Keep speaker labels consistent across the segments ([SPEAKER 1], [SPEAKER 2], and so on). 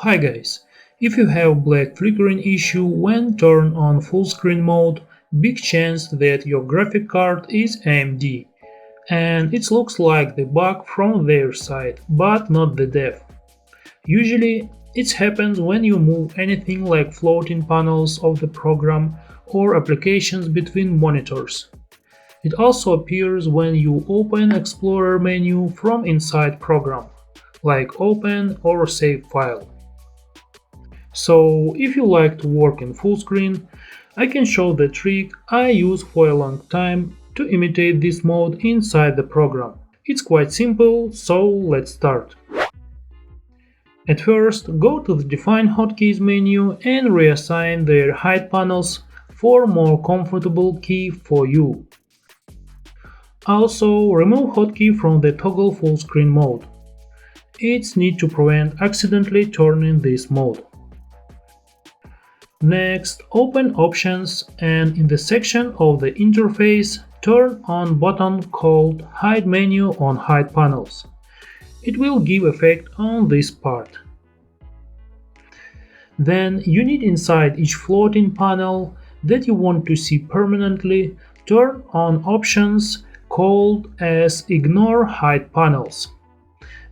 [SPEAKER 1] Hi guys, if you have black flickering issue when turned on full screen mode, big chance that your graphic card is AMD, and it looks like the bug from their side, but not the dev. Usually, it happens when you move anything like floating panels of the program or applications between monitors. It also appears when you open Explorer menu from inside program, like open or save file. So if you like to work in full screen, I can show the trick I use for a long time to imitate this mode inside the program. It's quite simple, so let's start. At first, go to the Define Hotkeys menu and reassign their hide panels for more comfortable key for you. Also, remove hotkey from the toggle full screen mode. It's need to prevent accidentally turning this mode. Next, open Options and in the section of the interface, turn on button called Hide Menu on Hide Panels. It will give effect on this part. Then you need inside each floating panel that you want to see permanently, turn on options called as Ignore Hide Panels.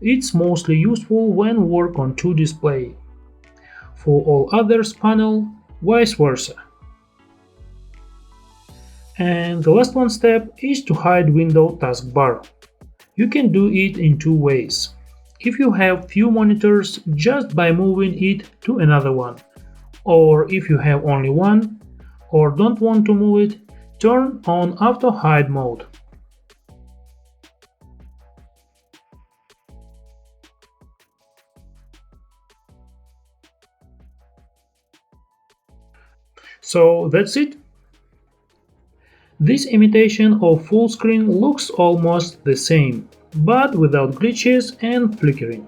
[SPEAKER 1] It's mostly useful when work on two display. For all others panel, vice versa. And the last one step is to hide window taskbar. You can do it in two ways. If you have few monitors, just by moving it to another one. Or if you have only one, or don't want to move it, turn on Auto Hide mode. So that's it. This imitation of full screen looks almost the same, but without glitches and flickering.